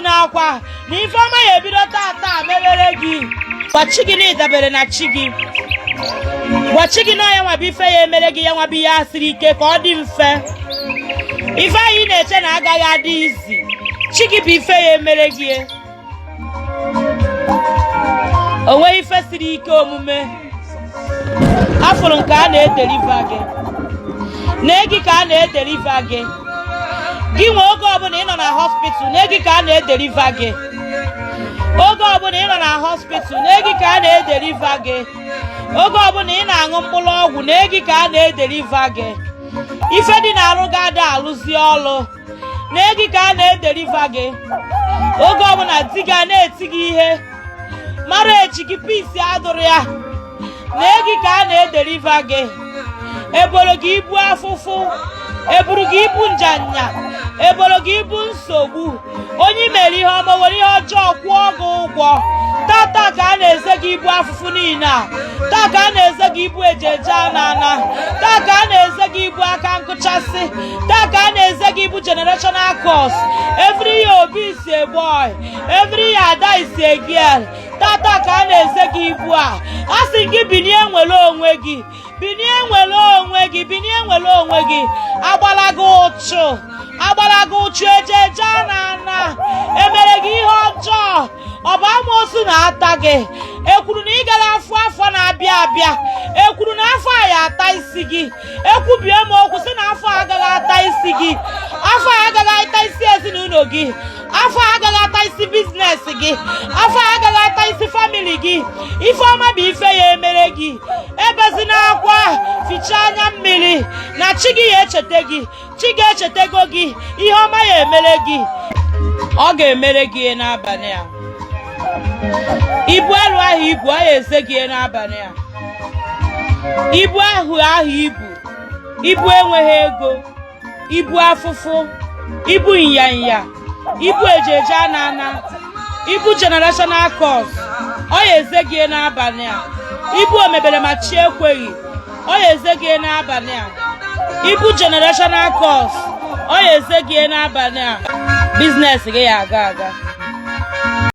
ebezina akwa na ife ọma ya ebido tata mebere gị. Gwa chi gị na ịdabere na chi gị. Gwa chi gị na ya nwa bụ ife ya emere gị, ya nwa bụ ya siri ike ka ọ dị mfe. Ife anyị na-eche na agaghị adị izi, chi gị bụ ife ya emere gị. Onwe ife siri ike omume afụrụ nke a na-edeliva gị, na-egi ka a na-edeliva gị. Gị nwe oge ọbụla ị nọ na hospital, na-egi ka a na-edeliva gị. Oge ọbụla ị nọ na hospital, na-egi ka a na-edeliva gị. Oge ọbụla ị na-aṅụ mkpụrụ ọgwụ, na-egi ka a na-edeliva gị. Ife dị na-arụ gị ada alụzi ọlụ, na-egi ka a na-edeliva gị. Oge ọbụla di gị na-eti gị ihe, mara echi gị pisi adụrụ ya, na-egi ka a na-edeliva gị. Eboro gị ibu afụfụ, eburu gị ibu njanya, eboro gị ibu nsogbu. Onye mere ihe ọma were ihe ọjọọ kwụọ gị ụgwọ. Tata ka a na-eze gị ibu afụfụ niile a. Taa ka a na-eze gị ibu ejeje anana. Taa ka a na-eze gị ibu aka nkụchasị. Taa ka a na-eze gị ibu generational curse. Every year obi is a boy, every year ada is a girl. Tata ka a na-eze gị ibu a. A sị gị binie nwere onwe gị, binie nwere onwe gị, binie nwere onwe gị. Agbala gị ụchụ, agbala gị ụchụ ejeje anana. Emere gị ihe ọjọọ, ọ bụ amoosu na-ata gị. Ekwuru na ị gara afọ na-abịa abịa, ekwuru na afọ a ya ata isi gị. Ekwubie m okwu sị na afọ agaghị ata isi gị, afọ agaghị ata isi ezinụlọ gị, afọ agaghị ata isi biznes gị, afọ agaghị ata isi famili gị. Ife ọma bụ ife ya emere gị. Ebezina akwa, fichaa anya mmiri na chi gị ya echete gị, chi gị echetego gị. Ihe ọma ya emere gị, ọ ga-emere gị n'abalị a. Ibu elu ahụ ibu, ọ ya eze gị n'abalị a. Ibu ahụ ibu enweghị ego, ibu afụfụ, ibu nyanya, ibu ejeje anana, ibu generational curse, ọ ya eze gị n'abalị a. Ibu omebere ma chi ekweghị, ọ ya eze gị n'abalị a. Ibu generational curse, ọ ya eze gị n'abalị a. Business gị ya aga aga.